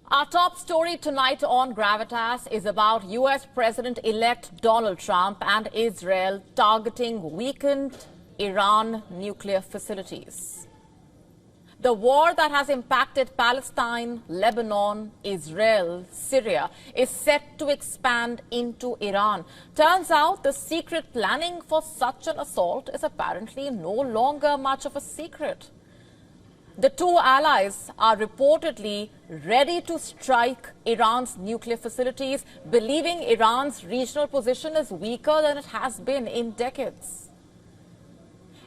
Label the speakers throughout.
Speaker 1: Our top story tonight on Gravitas is about U.S. President-elect Donald Trump and Israel targeting weakened Iran nuclear facilities. The war that has impacted Palestine, Lebanon, Israel, Syria is set to expand into Iran. Turns out the secret planning for such an assault is apparently no longer much of a secret. The two allies are reportedly ready to strike Iran's nuclear facilities, believing Iran's regional position is weaker than it has been in decades.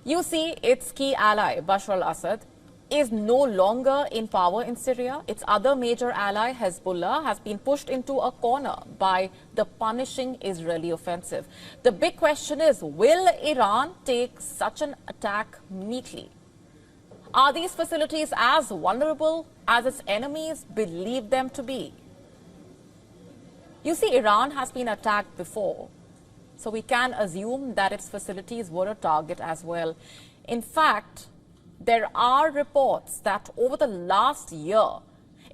Speaker 1: You see, its key ally, Bashar al-Assad, is no longer in power in Syria. Its other major ally, Hezbollah, has been pushed into a corner by the punishing Israeli offensive. The big question is, will Iran take such an attack meekly? Are these facilities as vulnerable as its enemies believe them to be? You see, Iran has been attacked before, so we can assume that its facilities were a target as well. In fact, there are reports that over the last year,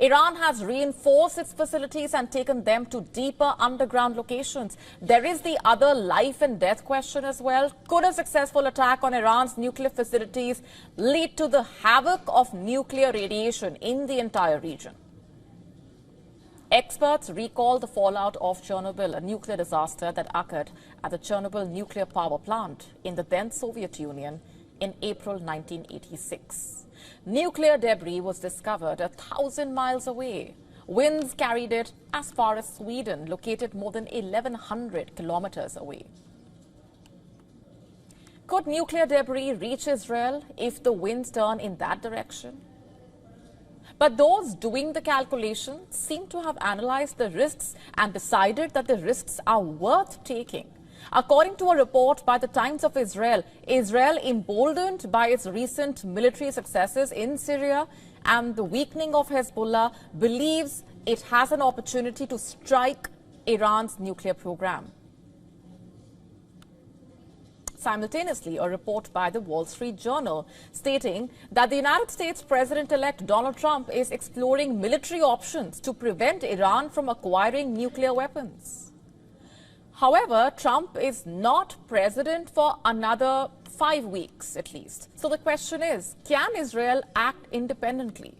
Speaker 1: Iran has reinforced its facilities and taken them to deeper underground locations. There is the other life and death question as well. Could a successful attack on Iran's nuclear facilities lead to the havoc of nuclear radiation in the entire region? Experts recall the fallout of Chernobyl, a nuclear disaster that occurred at the Chernobyl nuclear power plant in the then Soviet Union in April 1986. Nuclear debris was discovered 1,000 miles away. Winds carried it as far as Sweden, located more than 1,100 kilometers away. Could nuclear debris reach Israel if the winds turn in that direction? But those doing the calculations seem to have analyzed the risks and decided that the risks are worth taking. According to a report by the Times of Israel, Israel, emboldened by its recent military successes in Syria and the weakening of Hezbollah, believes it has an opportunity to strike Iran's nuclear program. Simultaneously, a report by the Wall Street Journal stating that the United States President-elect Donald Trump is exploring military options to prevent Iran from acquiring nuclear weapons. However, Trump is not president for another 5 weeks at least. So the question is, can Israel act independently?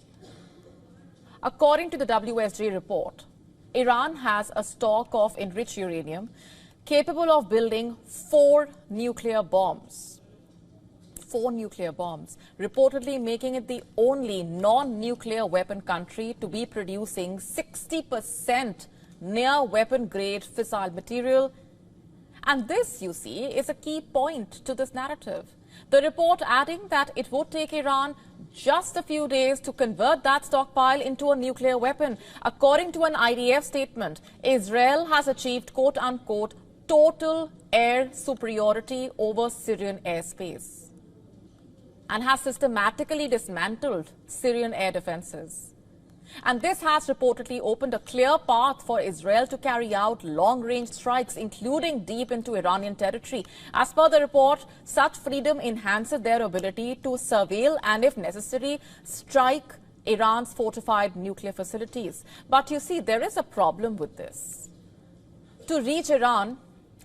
Speaker 1: According to the WSJ report, Iran has a stock of enriched uranium capable of building 4 nuclear bombs. 4 nuclear bombs, reportedly making it the only non-nuclear weapon country to be producing 60% near weapon-grade fissile material. And this, you see, is a key point to this narrative. The report adding that it would take Iran just a few days to convert that stockpile into a nuclear weapon. According to an IDF statement, Israel has achieved, quote-unquote, total air superiority over Syrian airspace and has systematically dismantled Syrian air defenses. And this has reportedly opened a clear path for Israel to carry out long-range strikes, including deep into Iranian territory. As per the report, such freedom enhances their ability to surveil and, if necessary, strike Iran's fortified nuclear facilities. But you see, there is a problem with this. To reach Iran,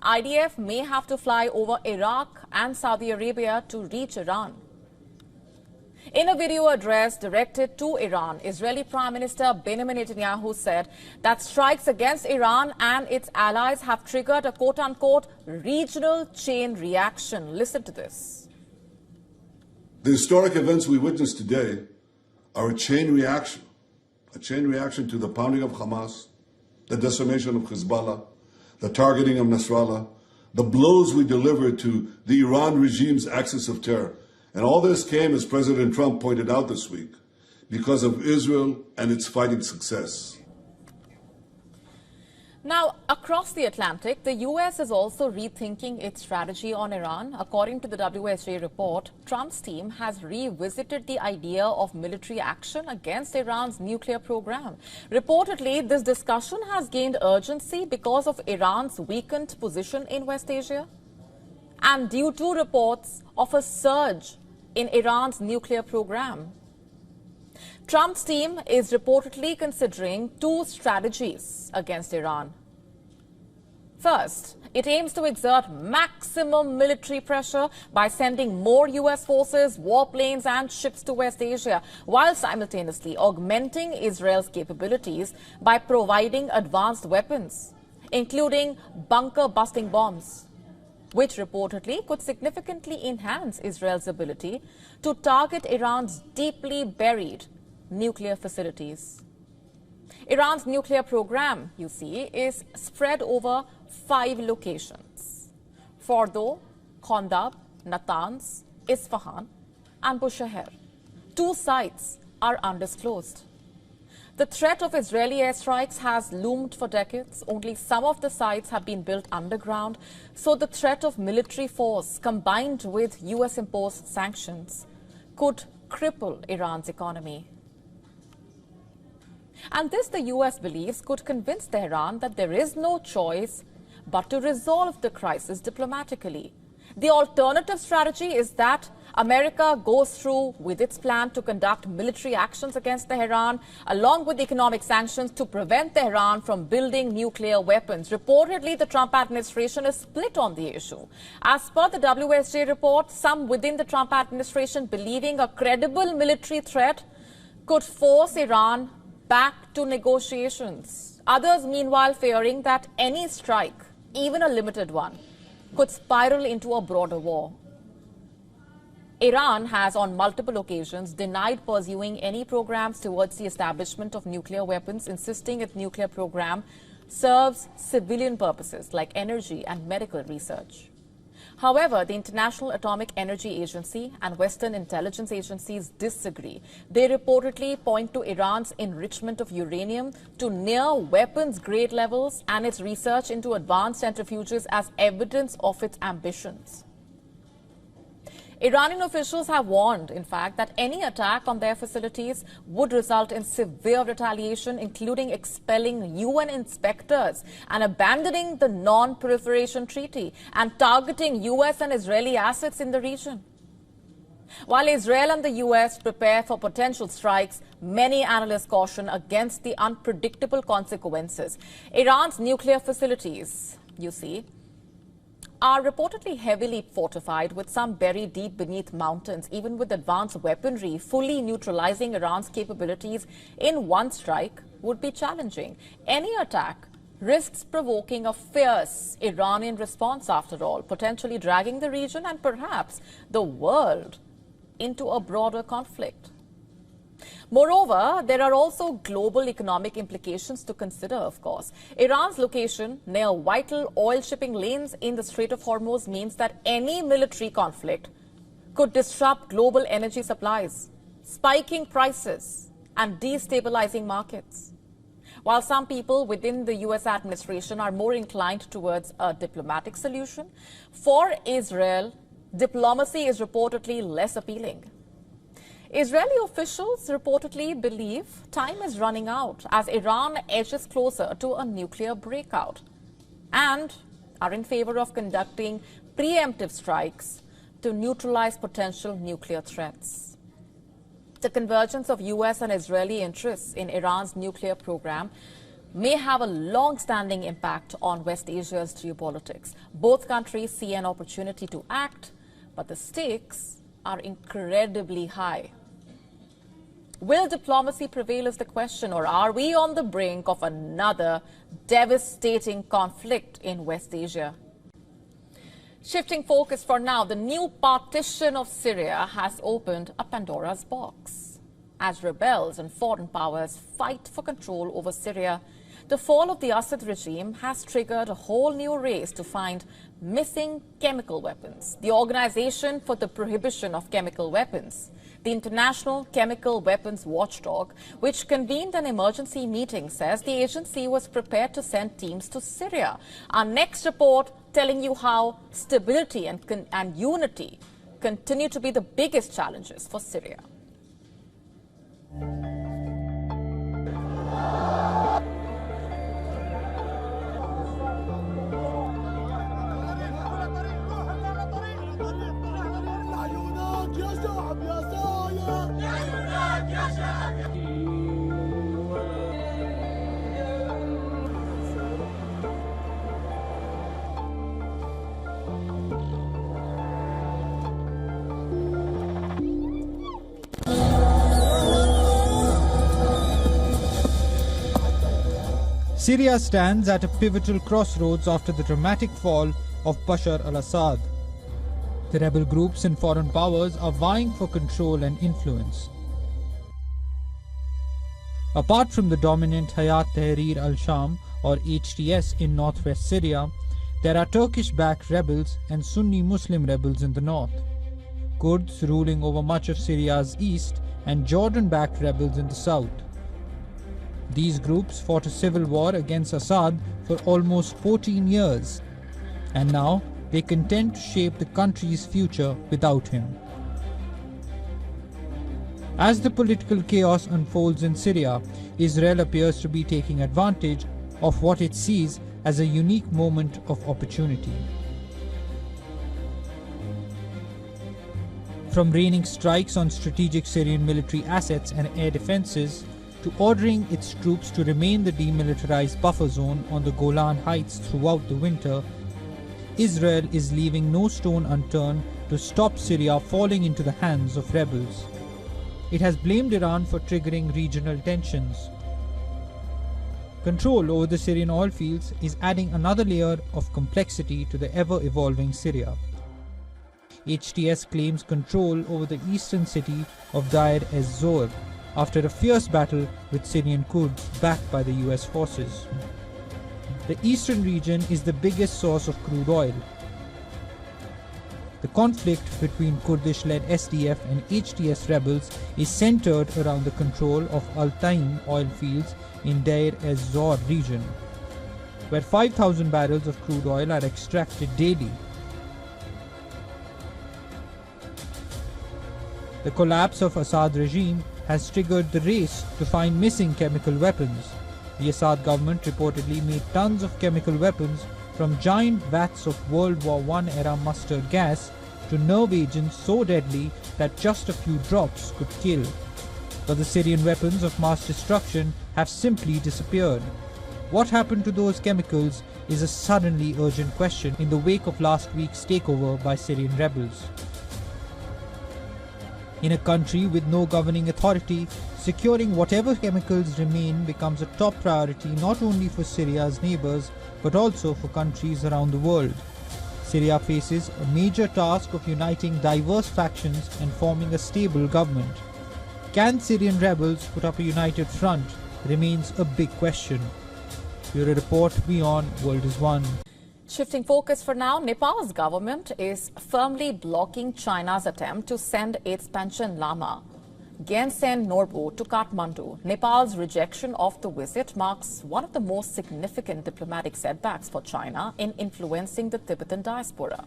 Speaker 1: IDF may have to fly over Iraq and Saudi Arabia to reach Iran. In a video address directed to Iran, Israeli Prime Minister Benjamin Netanyahu said that strikes against Iran and its allies have triggered a quote-unquote regional chain reaction. Listen to this.
Speaker 2: The historic events we witnessed today are a chain reaction to the pounding of Hamas, the decimation of Hezbollah, the targeting of Nasrallah, the blows we delivered to the Iran regime's axis of terror. And all this came, as President Trump pointed out this week, because of Israel and its fighting success.
Speaker 1: Now, across the Atlantic, the U.S. is also rethinking its strategy on Iran. According to the WSJ report, Trump's team has revisited the idea of military action against Iran's nuclear program. Reportedly, this discussion has gained urgency because of Iran's weakened position in West Asia and due to reports of a surge in Iran's nuclear program. Trump's team is reportedly considering two strategies against Iran. First, it aims to exert maximum military pressure by sending more U.S. forces, warplanes and ships to West Asia, while simultaneously augmenting Israel's capabilities by providing advanced weapons, including bunker-busting bombs, which reportedly could significantly enhance Israel's ability to target Iran's deeply buried nuclear facilities. Iran's nuclear program, you see, is spread over 5 locations: Fordo, Khandaq, Natanz, Isfahan and Bushehr. 2 sites are undisclosed. The threat of Israeli airstrikes has loomed for decades. Only some of the sites have been built underground, so the threat of military force combined with US-imposed sanctions could cripple Iran's economy. And this, the US believes, could convince Tehran that there is no choice but to resolve the crisis diplomatically. The alternative strategy is that America goes through with its plan to conduct military actions against Tehran, along with economic sanctions to prevent Tehran from building nuclear weapons. Reportedly, the Trump administration is split on the issue. As per the WSJ report, some within the Trump administration believing a credible military threat could force Iran back to negotiations. Others, meanwhile, fearing that any strike, even a limited one, could spiral into a broader war. Iran has on multiple occasions denied pursuing any programs towards the establishment of nuclear weapons, insisting its nuclear program serves civilian purposes like energy and medical research. However, the International Atomic Energy Agency and Western intelligence agencies disagree. They reportedly point to Iran's enrichment of uranium to near weapons-grade levels and its research into advanced centrifuges as evidence of its ambitions. Iranian officials have warned, in fact, that any attack on their facilities would result in severe retaliation, including expelling UN inspectors and abandoning the non-proliferation treaty and targeting US and Israeli assets in the region. While Israel and the US prepare for potential strikes, many analysts caution against the unpredictable consequences. Iran's nuclear facilities, you see, are reportedly heavily fortified, with some buried deep beneath mountains. Even with advanced weaponry, fully neutralizing Iran's capabilities in one strike would be challenging. Any attack risks provoking a fierce Iranian response, after all, potentially dragging the region and perhaps the world into a broader conflict. Moreover, there are also global economic implications to consider, of course. Iran's location near vital oil shipping lanes in the Strait of Hormuz means that any military conflict could disrupt global energy supplies, spiking prices and destabilizing markets. While some people within the US administration are more inclined towards a diplomatic solution, for Israel, diplomacy is reportedly less appealing. Israeli officials reportedly believe time is running out as Iran edges closer to a nuclear breakout and are in favor of conducting preemptive strikes to neutralize potential nuclear threats. The convergence of US and Israeli interests in Iran's nuclear program may have a long-standing impact on West Asia's geopolitics. Both countries see an opportunity to act, but the stakes are incredibly high. Will diplomacy prevail is the question, or are we on the brink of another devastating conflict in West Asia? Shifting focus for now, the new partition of Syria has opened a Pandora's box. As rebels and foreign powers fight for control over Syria, the fall of the Assad regime has triggered a whole new race to find missing chemical weapons. The Organization for the Prohibition of Chemical Weapons, the International Chemical Weapons Watchdog, which convened an emergency meeting, says the agency was prepared to send teams to Syria. Our next report telling you how stability and unity continue to be the biggest challenges for Syria.
Speaker 3: يا شعب يا Syria stands at a pivotal crossroads after the dramatic fall of Bashar al-Assad. The rebel groups and foreign powers are vying for control and influence. Apart from the dominant Hayat Tahrir al-Sham or HTS in northwest Syria, there are Turkish-backed rebels and Sunni Muslim rebels in the north, Kurds ruling over much of Syria's east, and Jordan-backed rebels in the south. These groups fought a civil war against Assad for almost 14 years, and now they contend to shape the country's future without him. As the political chaos unfolds in Syria, Israel appears to be taking advantage of what it sees as a unique moment of opportunity. From raining strikes on strategic Syrian military assets and air defenses, to ordering its troops to remain the demilitarized buffer zone on the Golan Heights throughout the winter, Israel is leaving no stone unturned to stop Syria falling into the hands of rebels. It has blamed Iran for triggering regional tensions. Control over the Syrian oil fields is adding another layer of complexity to the ever-evolving Syria. HTS claims control over the eastern city of Deir ez-Zor after a fierce battle with Syrian Kurds backed by the US forces. The eastern region is the biggest source of crude oil. The conflict between Kurdish-led SDF and HTS rebels is centered around the control of Al-Tain oil fields in Deir ez-Zor region, where 5,000 barrels of crude oil are extracted daily. The collapse of Assad regime has triggered the race to find missing chemical weapons. The Assad government reportedly made tons of chemical weapons, from giant vats of World War I era mustard gas to nerve agents so deadly that just a few drops could kill. But the Syrian weapons of mass destruction have simply disappeared. What happened to those chemicals is a suddenly urgent question in the wake of last week's takeover by Syrian rebels. In a country with no governing authority, securing whatever chemicals remain becomes a top priority not only for Syria's neighbors but also for countries around the world. Syria faces a major task of uniting diverse factions and forming a stable government. Can Syrian rebels put up a united front remains a big question. Bureau Report, WION World is One.
Speaker 1: Shifting focus for now, Nepal's government is firmly blocking China's attempt to send its Panchen Lama, Gyensen Norbu, to Kathmandu. Nepal's rejection of the visit marks one of the most significant diplomatic setbacks for China in influencing the Tibetan diaspora.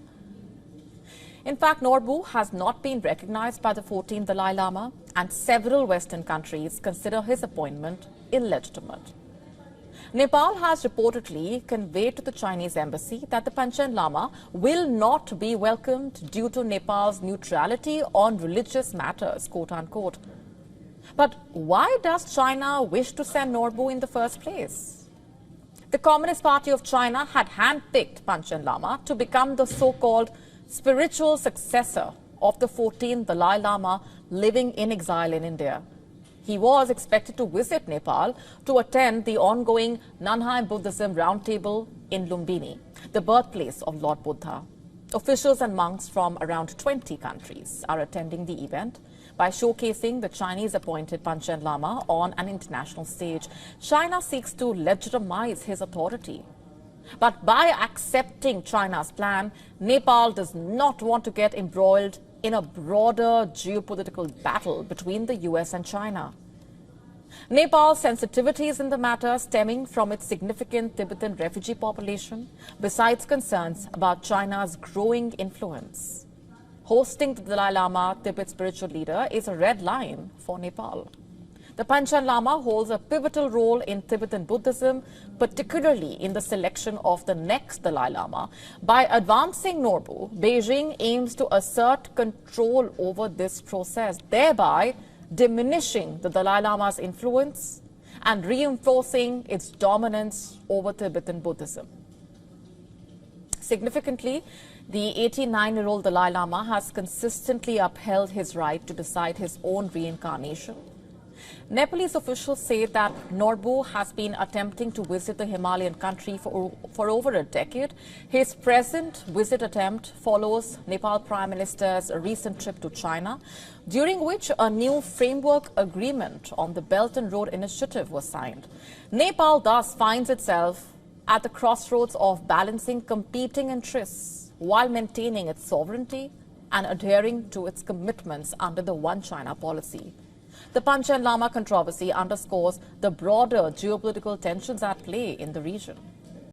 Speaker 1: In fact, Norbu has not been recognized by the 14th Dalai Lama, and several Western countries consider his appointment illegitimate. Nepal has reportedly conveyed to the Chinese embassy that the Panchen Lama will not be welcomed due to Nepal's neutrality on religious matters, quote-unquote. But why does China wish to send Norbu in the first place? The Communist Party of China had handpicked Panchen Lama to become the so-called spiritual successor of the 14th Dalai Lama living in exile in India. He was expected to visit Nepal to attend the ongoing Nanhai Buddhism Roundtable in Lumbini, the birthplace of Lord Buddha. Officials and monks from around 20 countries are attending the event. By showcasing the Chinese-appointed Panchen Lama on an international stage, China seeks to legitimize his authority. But by accepting China's plan, Nepal does not want to get embroiled in a broader geopolitical battle between the US and China. Nepal's sensitivities in the matter stemming from its significant Tibetan refugee population, besides concerns about China's growing influence. Hosting the Dalai Lama, Tibet's spiritual leader, is a red line for Nepal. The Panchen Lama holds a pivotal role in Tibetan Buddhism, particularly in the selection of the next Dalai Lama. By advancing Norbu, Beijing aims to assert control over this process, thereby diminishing the Dalai Lama's influence and reinforcing its dominance over Tibetan Buddhism. Significantly, the 89-year-old Dalai Lama has consistently upheld his right to decide his own reincarnation. Nepalese officials say that Norbu has been attempting to visit the Himalayan country for over a decade. His present visit attempt follows Nepal Prime Minister's recent trip to China, during which a new framework agreement on the Belt and Road Initiative was signed. Nepal thus finds itself at the crossroads of balancing competing interests while maintaining its sovereignty and adhering to its commitments under the One China policy. The Panchen Lama controversy underscores the broader geopolitical tensions at play in the region.